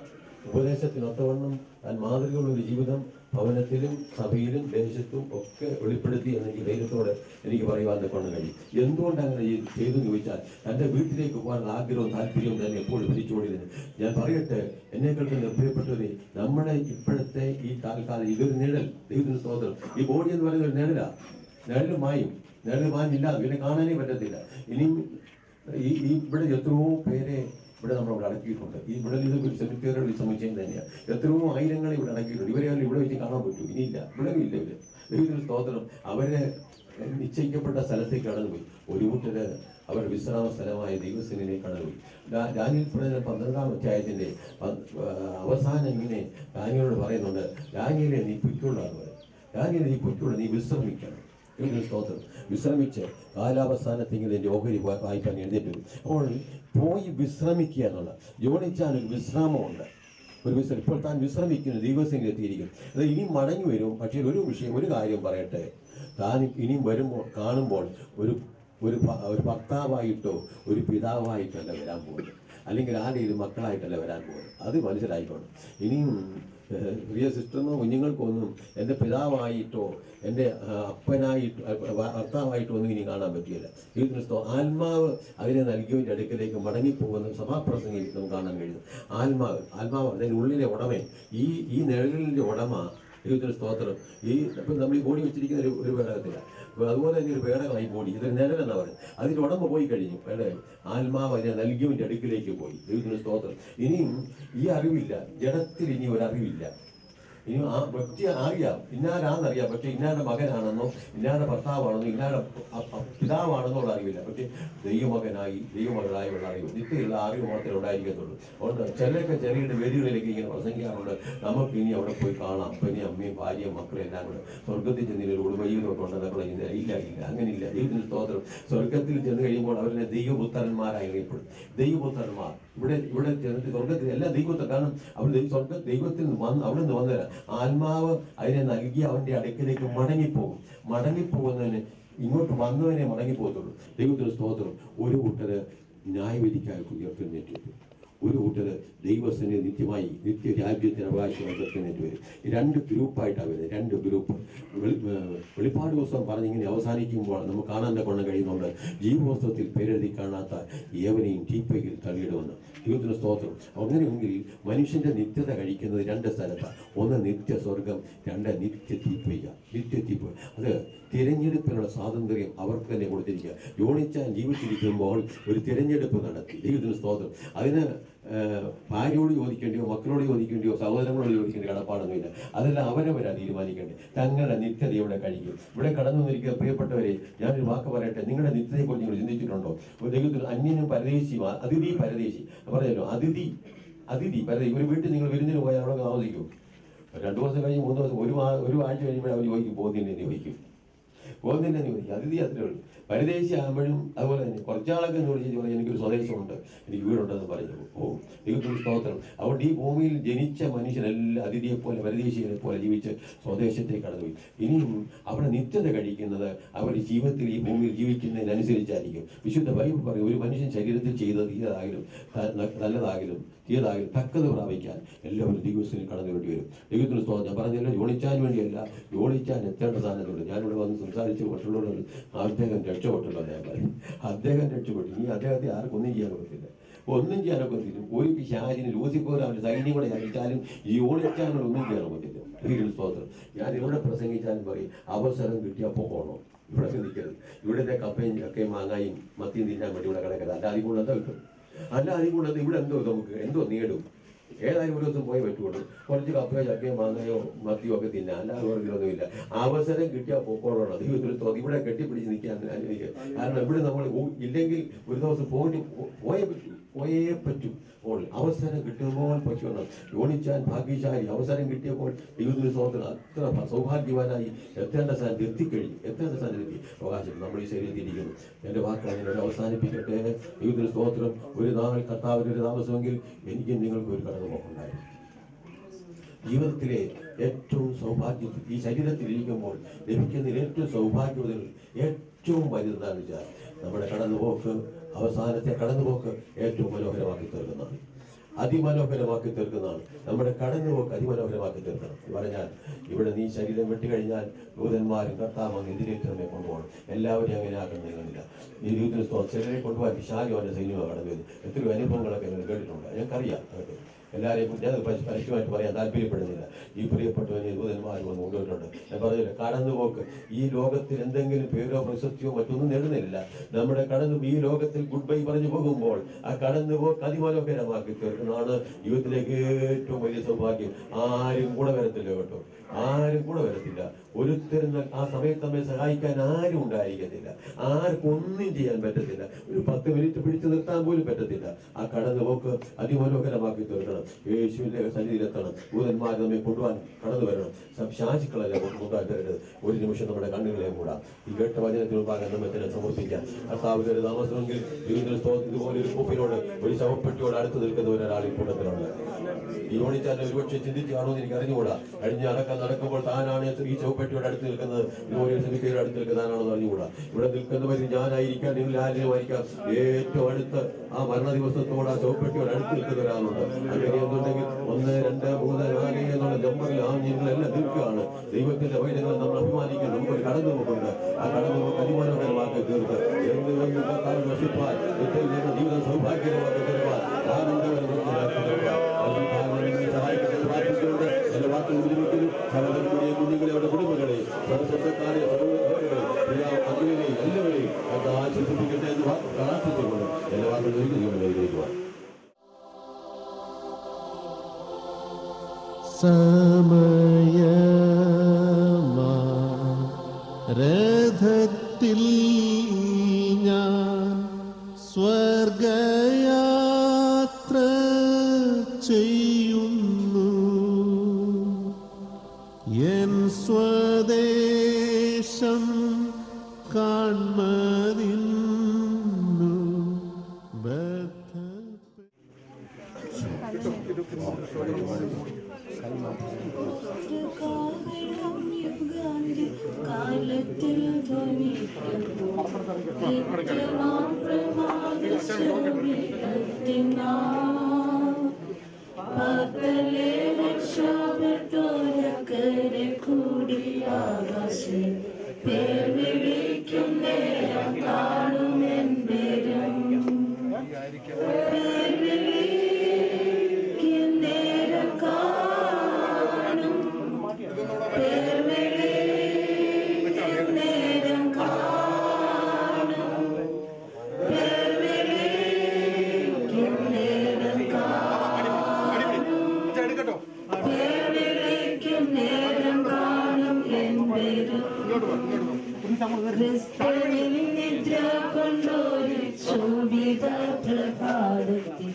ഉപദേശത്തിനൊത്തവണ്ണം താൻ മാതൃകയുള്ളൊരു ജീവിതം ഭവനത്തിലും സഭയിലും ദേശത്തും ഒക്കെ വെളിപ്പെടുത്തി എന്നെനിക്ക് ധൈര്യത്തോടെ എനിക്ക് പറയുവാൻ കൊണ്ട് കഴിയും. എന്തുകൊണ്ട് അങ്ങനെ ചെയ്തു ചോദിച്ചാൽ തൻ്റെ വീട്ടിലേക്ക് പോകാനുള്ള ആഗ്രഹവും താല്പര്യവും തന്നെ എപ്പോഴും ഭരിച്ചുകൊണ്ടിരുന്നു. ഞാൻ പറയട്ടെ, എന്നെ കേൾക്കുന്ന പ്രിയപ്പെട്ടവരെ, നമ്മുടെ ഇപ്പോഴത്തെ ഈ താൽക്കാലം ഇതൊരു നിഴൽ. ദൈവത്തിന് സ്തോത്രം. ഈ ബോഡി എന്ന് പറയുന്ന ഒരു നിഴലാണ്. നിഴൽ മാഞ്ഞില്ലാതെ പിന്നെ കാണാനേ പറ്റത്തില്ല. ഇനിയും ഇവിടെ എത്രയോ പേരെ ഇവിടെ നമ്മളവിടെ അടക്കിയിട്ടുണ്ട്. ഈ ഇവിടെ ഇത് സെമിത്തേറുകൾ സമുച്ചയം തന്നെയാണ്. എത്രയോ ആയിരങ്ങളെ ഇവിടെ അടക്കിയിട്ടുണ്ട്. ഇവരെല്ലാം ഇവിടെ വെച്ച് കാണാൻ പറ്റൂ? ഇനിയില്ല, ഇവിടെ ഇല്ല. ഇവര് ദൈവത്തിന് സ്തോത്രം. അവരെ നിശ്ചയിക്കപ്പെട്ട സ്ഥലത്തേക്ക് കടന്നുപോയി. ഒരു കൂട്ടര് അവരുടെ വിശ്രാമ സ്ഥലമായ ദൈവസേനയിലേക്ക് കടന്നുപോയി. ദാനിയേൽ പ്രവചനം 12-ാം അധ്യായത്തിന്റെ അവസാനം ഇങ്ങനെ ദാനിയേലോട് പറയുന്നുണ്ട്, ദാനിയേലേ നീ പൊയ്ക്കൊള്ളാന്ന് പറയും. ദാനിയേലേ നീ പൊയ്ക്കൊള്ള, നീ വിശ്രമിക്കണം. സ്തോത്രം. വിശ്രമിച്ച് കാലാവസാനത്തെങ്കിൽ എൻ്റെ ഓഹരി വായിക്കാൻ എഴുതിയിട്ട് വരും. അപ്പോൾ പോയി വിശ്രമിക്കുക എന്നുള്ള ജോണിച്ചാനൊരു വിശ്രാമമുണ്ട്. ഇപ്പോൾ താൻ വിശ്രമിക്കുന്നു, ദൈവസേനയിൽ എത്തിയിരിക്കും. അത് ഇനി മടങ്ങി വരും. പക്ഷേ ഒരു കാര്യം പറയട്ടെ, താൻ ഇനിയും വരുമ്പോൾ കാണുമ്പോൾ ഒരു ഭർത്താവായിട്ടോ ഒരു പിതാവായിട്ടല്ല വരാൻ പോകുന്നത്, അല്ലെങ്കിൽ ആരുടെയും മക്കളായിട്ടല്ല വരാൻ പോകുന്നത്. അത് മനസ്സിലായിക്കോണം. ഇനിയും പ്രിയ സിസ്റ്ററിനോ കുഞ്ഞുങ്ങൾക്കൊന്നും എൻ്റെ പിതാവായിട്ടോ എൻ്റെ അപ്പനായിട്ടോ ഭർത്താവായിട്ടോ ഒന്നും ഇനി കാണാൻ പറ്റിയില്ല. ഈ ക്രിസ്തു ആത്മാവ് അതിനെ നൽകിയവൻ്റെ അടുക്കലേക്ക് മടങ്ങിപ്പോകുന്ന സഭാപ്രസംഗിൽ നമുക്ക് കാണാൻ കഴിയുന്നു. ആത്മാവ് അതിൻ്റെ ഉള്ളിലെ ഉടമേ, ഈ നിഴലിൻ്റെ ഉടമ ദൈവത്തിന് സ്തോത്രം. ഇപ്പം നമ്മൾ ഈ ബോഡി വെച്ചിരിക്കുന്ന ഒരു പേടകത്തില്ല, അതുപോലെ തന്നെ ഒരു പേടകമായി ബോഡി. ഇതൊരു നിഴലെന്നാ പറയും. അതിൻ്റെ ഉടമ പോയി കഴിഞ്ഞു. ആത്മാവ് അതിനെ നൽകിയവൻ്റെ അടുക്കിലേക്ക് പോയി. ദൈവത്തിന് സ്തോത്രം. ഇനിയും ഈ അറിവില്ല, ജഡത്തിൽ ഇനി ഒരറിവില്ല. ഇനി ആ വ്യക്തി അറിയാം, ഇന്നാരാന്നറിയാം, പക്ഷെ ഇന്നാരുടെ മകനാണെന്നോ ഇന്നാരുടെ ഭർത്താവാണെന്നോ ഇന്നാരുടെ പിതാവാണെന്നോ ഉള്ള അറിവില്ല. പക്ഷെ ദൈവമകളായി ഉള്ള അറിവ്, നിത്യമുള്ള അറിവ് മാത്രമേ ഉണ്ടായിരിക്കത്തുള്ളൂ. അതുകൊണ്ട് ചിലരൊക്കെ ചെറിയ വേദികളിലേക്ക് ഇങ്ങനെ പ്രസംഗിക്കാറുണ്ട്, നമുക്ക് ഇനി അവിടെ പോയി കാണാം, പിന്നെ അമ്മയും ഭാര്യയും മക്കളും എല്ലാം കൂടെ സ്വർഗത്തിൽ ചെന്നൊരു കുടുംബജീവിതമൊക്കെ ഉണ്ടെന്നൊക്കെ ഇല്ല, അങ്ങനെയില്ല. ദൈവത്തിന് സ്തോത്രം. സ്വർഗത്തിൽ ചെന്ന് കഴിയുമ്പോൾ അവരെ ദൈവപുത്രന്മാരായി അറിയപ്പെടും. ദൈവപുത്രന്മാർ ഇവിടെ ചെന്നിട്ട് സ്വർഗത്തിൽ എല്ലാ ദൈവപുത്രൻ, കാരണം അവർ ദൈവത്തിൽ നിന്ന് അവിടെ നിന്ന് വന്നവരാ. ആത്മാവ് അതിനെ നൽകി അവൻ്റെ അടുക്കിലേക്ക് മടങ്ങിപ്പോകുന്നതിന് ഇങ്ങോട്ട് വന്നവനെ മടങ്ങിപ്പോകത്തുള്ളൂ. ദൈവത്തിന് സ്തോത്രം. ഒരു കൂട്ടര് ന്യായവിധിക്കായി ഉയർത്തെഴുന്നേറ്റ്, ഒരു കൂട്ടര് ദൈവസേനയിൽ നിത്യമായി നിത്യരാജ്യത്തിന് അവകാശമായിട്ട് വരും. 2 ഗ്രൂപ്പായിട്ടാണ് വരുന്നത്. 2 ഗ്രൂപ്പ്. വെളിപ്പാട് ദിവസം പറഞ്ഞിങ്ങനെ അവസാനിക്കുമ്പോൾ നമുക്ക് കാണാൻ കൊണ്ട് കഴിയുന്നുണ്ട്, ജീവോത്സവത്തിൽ പേരെഴുതി കാണാത്ത ഏവനെയും തീപ്പയിൽ തള്ളിയിടുമെന്ന്. ദൈവത്തിന് സ്തോത്രം. അങ്ങനെയെങ്കിൽ മനുഷ്യന്റെ നിത്യത കഴിക്കുന്നത് 2 സ്ഥലത്താണ്. ഒന്ന് നിത്യസ്വർഗം, 2 നിത്യത്തീപ്പ. അത് തിരഞ്ഞെടുപ്പിനുള്ള സ്വാതന്ത്ര്യം അവർക്ക് തന്നെ കൊടുത്തിരിക്കുക. യോണിച്ചാൻ ജീവിച്ചിരിക്കുമ്പോൾ ഒരു തിരഞ്ഞെടുപ്പ് നടത്തി. ദൈവത്തിന് സ്തോത്രം. അതിന് ഭാര്യയോട് ചോദിക്കേണ്ടിയോ മക്കളോട് ചോദിക്കേണ്ടിയോ സഹോദരങ്ങളോട് ചോദിക്കേണ്ട കടപ്പാടൊന്നുമില്ല. അതെല്ലാം അവരവരാ തീരുമാനിക്കേണ്ടത്. തങ്ങളുടെ നിത്യത ഇവിടെ കഴിക്കും. ഇവിടെ കടന്നു വന്നിരിക്കുന്ന പ്രിയപ്പെട്ടവരെ, ഞാനൊരു വാക്ക് പറയട്ടെ. നിങ്ങളുടെ നിത്യതയെക്കുറിച്ച് നിങ്ങൾ ചിന്തിച്ചിട്ടുണ്ടോ? ദൈവത്തിൽ അന്യനും പരദേശിയും അതിഥി പരദേശി പറഞ്ഞല്ലോ. അതിഥി പരദേശി. ഒരു വീട്ടിൽ നിങ്ങൾ വിരുന്നിന് പോയാൽ അവിടെ താമസിക്കും. 2 ദിവസം കഴിഞ്ഞ് 3 ദിവസം ഒരു ആഴ്ച കഴിയുമ്പോൾ അവർ ചോദിക്കും പോകുന്നില്ലെന്ന് ചോദിക്കും. അതിഥി അത്രേ ഉള്ളൂ. പരദേശി ആകുമ്പോഴും അതുപോലെ തന്നെ കുറച്ചാളൊക്കെ എന്ന് വിളിച്ച് പറയും എനിക്കൊരു സ്വദേശമുണ്ട്, എനിക്ക് വീടുണ്ടെന്ന് പറഞ്ഞു പോകും. ദൈവത്തിന് സ്തോത്രം. അതുകൊണ്ട് ഈ ഭൂമിയിൽ ജനിച്ച മനുഷ്യനെല്ലാം അതിഥിയെപ്പോലെ പരദേശികളെ പോലെ ജീവിച്ച് സ്വദേശത്തേക്ക് കടന്നുപോയി. ഇനിയും അവിടെ നിത്യത കഴിക്കുന്നത് അവരുടെ ജീവിതത്തിൽ ഈ ഭൂമിയിൽ ജീവിക്കുന്നതിനനുസരിച്ചായിരിക്കും. വിശുദ്ധ ബൈബിൾ പറയും, ഒരു മനുഷ്യൻ ശരീരത്തിൽ ചെയ്തത് തീയതായാലും നല്ലതായാലും തീയതായാലും തക്കത് പ്രാപിക്കാൻ എല്ലാവരും ദൈവത്തിൽ കടന്നു വേണ്ടി വരും. ദൈവത്തിന് സ്തോത്രം. ഞാൻ പറഞ്ഞല്ലോ, യോണിച്ചാൻ വേണ്ടിയല്ല, യോണിച്ചാൻ എത്തേണ്ട സ്ഥാനത്തുണ്ട്. ഞാനിവിടെ വന്ന് സംസാരിച്ച് മറ്റുള്ളവരോട് അദ്ദേഹം രക്ഷപ്പെട്ടല്ലോ. അദ്ദേഹം രക്ഷപ്പെട്ടു. ഇനി അദ്ദേഹത്തെ ആർക്കൊന്നും ചെയ്യാൻ പറ്റില്ല, ഒന്നും ചെയ്യാനൊക്കെ പറ്റില്ല. ഒരു പിശാചിന് ലൂസിഫർ അവൻ്റെ സൈന്യം കൂടെ അയച്ചാലും ഈ യോണിച്ചാനോട് ഒന്നും ചെയ്യാൻ പറ്റില്ല. ദൈവത്തിന് സ്തോത്രം. ഞാൻ ഇവിടെ പ്രസംഗിച്ചാലും പറയും, അവസരം കിട്ടിയാൽ പോകണം. ഇവിടെ നിൽക്കരുത്. ഇവിടുത്തെ കപ്പയും ചക്കയും മാങ്ങായും മത്തിയും തിന്നാൻ വേണ്ടി ഇവിടെ കിടക്കരുത്. അല്ലാതെ കൂടെ എന്താ കിട്ടും? അല്ലാതെ കൂടെ ഇവിടെ നമുക്ക് എന്തോ നേടും? ഏതായാലും ഒരു ദിവസം പോയി പറ്റുള്ളൂ. കുറച്ച് കപ്പയോ ചക്കയോ മാങ്ങയോ മത്തിയോ ഒക്കെ തിന്നാൻ, അല്ലാതെ വേറൊന്നുമില്ല. അവസരം കിട്ടിയാൽ പോക്കോളണം. ദൈവത്തിൽ തോന്നി ഇവിടെ കെട്ടിപ്പിടിച്ച് നിൽക്കാൻ അനുവദിക്കുക. കാരണം ഇവിടെ നമ്മൾ ഇല്ലെങ്കിൽ ഒരു ദിവസം പോയേ പറ്റൂ. അവസരം കിട്ടുമ്പോൾ പറ്റുമെന്ന് യോണിച്ചാൻ ഭാഗ്യശാലി. അവസരം കിട്ടിയപ്പോൾ ദൈവത്തിന് സ്തോത്രം. അത്ര സൗഭാഗ്യവാനായി എത്തേണ്ട സ്ഥാനത്ത് എത്തി അവകാശം നമ്മൾ ഈ ശരീരത്തിൽ ഇരിക്കുന്നു. എൻ്റെ വാക്കുകൾ ഞാൻ അവസാനിപ്പിക്കട്ടെ. ദൈവത്തിന് സ്തോത്രം. ഒരു നാൾ കർത്താവിൻ്റെ ഒരു താമസമെങ്കിൽ എനിക്കും നിങ്ങൾക്ക് ഒരു കടന്നുപോക്കുണ്ടായിരുന്നു. ജീവിതത്തിലെ ഏറ്റവും സൗഭാഗ്യം ഈ ശരീരത്തിൽ ഇരിക്കുമ്പോൾ ലഭിക്കുന്നതിൽ ഏറ്റവും സൗഭാഗ്യവതിൽ ഏറ്റവും വലുതെന്താണെന്ന് വെച്ചാൽ നമ്മുടെ കടന്നുപോക്ക്, അവസാനത്തെ കടന്നുപോക്ക് ഏറ്റവും മനോഹരമാക്കി തീർക്കുന്നതാണ്, അതിമനോഹരമാക്കി തീർക്കുന്നതാണ്. നമ്മുടെ കടന്നുപോക്ക് അതിമനോഹരമാക്കി തീർക്കണം. പറഞ്ഞാൽ ഇവിടെ നീ ശരീരം വിട്ടുകഴിഞ്ഞാൽ ദൂതന്മാരും കർത്താവും എതിരേറ്റ് നമ്മെ കൊണ്ടുപോകണം. എല്ലാവരും അങ്ങനെ ആക്കണമെന്നില്ല. ഈ ജീവിതത്തിൽ ചിലരെ കൊണ്ടുപോകാൻ പിശാച് അവൻ്റെ സൈന്യം കടന്നു വരും. എത്രയോ അനുഭവങ്ങളൊക്കെ നിങ്ങൾ കേട്ടിട്ടുണ്ട്, ഞങ്ങൾക്കറിയാം. അതൊക്കെ എല്ലാവരെയും ഞാൻ പരസ്യമായിട്ട് പറയാൻ താല്പര്യപ്പെടുന്നില്ല. ഈ പ്രിയപ്പെട്ടവനെ ദൂതന്മാർ വന്ന് കൊണ്ടുപോയിട്ടുണ്ട്. ഞാൻ പറഞ്ഞില്ല, കടന്നുപോക്ക് ഈ ലോകത്തിൽ എന്തെങ്കിലും പേരോ പ്രശസ്തിയോ മറ്റൊന്നും നേടുന്നില്ല. നമ്മുടെ ഈ ലോകത്തിൽ ഗുഡ് ബൈ പറഞ്ഞു പോകുമ്പോൾ ആ കടന്നുപോക്ക് അതിമനോഹരമാക്കി തീർക്കുന്നതാണ് ജീവിതത്തിലേക്ക് ഏറ്റവും വലിയ സൗഭാഗ്യം. ആരും കൂടെ വരത്തില്ല കേട്ടോ, ആരും കൂടെ വരത്തില്ല. ഒരുത്തരും ആ സമയത്ത് നമ്മെ സഹായിക്കാൻ ആരും ഉണ്ടായിരിക്കത്തില്ല. ആർക്കും ഒന്നും ചെയ്യാൻ പറ്റത്തില്ല. ഒരു 10 മിനിറ്റ് പിടിച്ചു നിർത്താൻ പോലും പറ്റത്തില്ല. ആ കടന്നുപോക്ക് അതിമനോഹരമാക്കി തീർക്കണം. യേശുവിന്റെ സന്നിധിയിലെത്തണം. ദൂതന്മാർ നമ്മെ കൊണ്ടുപോകാൻ കടന്നു വരണം. ശാസിക്കളെല്ലാം കൊണ്ടുപോകാൻ തരരുത്. ഒരു നിമിഷം നമ്മുടെ കണ്ണുകളെ മൂടാം. ഈ കേട്ട വചനത്തിന് മുമ്പാകെ നമ്മെ തന്നെ സമർപ്പിക്കാം. കർത്താവിന്റെ ഒരു താമസമെങ്കിൽ ഇതുപോലെ ഒരു കൂപ്പിനോട് ഒരു ശവപ്പെട്ടിയോട് അടുത്ത് നിൽക്കുന്ന ഒരാൾ ഈ കൂട്ടത്തിലുണ്ട്. ഈ യോണിച്ചാൻ ഒരുപക്ഷെ ചിന്തിച്ചാണോ എന്ന് എനിക്ക് അറിഞ്ഞുകൂടാ. കഴിഞ്ഞ നടക്കുമ്പോൾ താനാണ് ഈ ശവപ്പെട്ടിയോട് അടുത്ത് നിൽക്കുന്നത്, ഇതുപോലെ സമിതിയുടെ അടുത്ത് നിൽക്കുന്നതാണോ എന്ന് അറിഞ്ഞുകൂടാ. ഇവിടെ നിൽക്കുന്നവർ ഞാനായിരിക്കാം, നിങ്ങൾ ആരെയുമായിരിക്കാം. ഏറ്റവും അടുത്ത് ആ മരണ ദിവസത്തോട് ആ ശവപ്പെട്ടിയോട് അടുത്ത് നിൽക്കുന്ന ഒരാളുണ്ട്. അങ്ങനെ എന്തുണ്ടെങ്കിൽ 1, 2, 3, 4 എന്നുള്ള നമ്പറിൽ ആ ഞങ്ങളെല്ലാം നിൽക്കുകയാണ്. ദൈവത്തിന്റെ വൈദ്യങ്ങൾ നമ്മൾ അഭിമാനിക്കും. നമുക്കൊരു കടന്നുപോക്കുണ്ട്. ആ കടന്നുപോക്ക് അതിമനോഹരമാക്കി തീർത്ത് നശിപ്പാൻ ജീവിതം സൗഭാഗ്യമാക്കി തീർപ്പാൻ സഹായിച്ചുകൊണ്ട് എന്റെ വാക്കുകൾ വിരമിക്കുന്നു. സഹോദരന്മാരെയും കുഞ്ഞുങ്ങളെ അവരുടെ കുടുംബങ്ങളെ സ്വന്തക്കാരെ അഗ്നികളെയും എല്ലാവരെയും അത് ആശ്വസിപ്പിക്കട്ടെ എന്ന് പ്രാർത്ഥിച്ചുകൊണ്ട് എന്റെ വാക്കുകൾ ഒരിക്കലും രഥത്തിൽ ഞാൻ സ്വർഗയാത്ര ചെയ്യുന്നു, എൻ സ്വദേശം കാൺമതിന്നു കാലത്തിൽ രക്ഷപ്പെട്ടോരക്കരെ കൂടി ആകാശം പേർ വിളിക്കും നേരം കാണുമെൻ പേരും God. നിദ്ര കൊണ്ടൊരു ശോഭിത പ്രഭാതത്തിൽ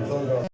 സ്വന്തം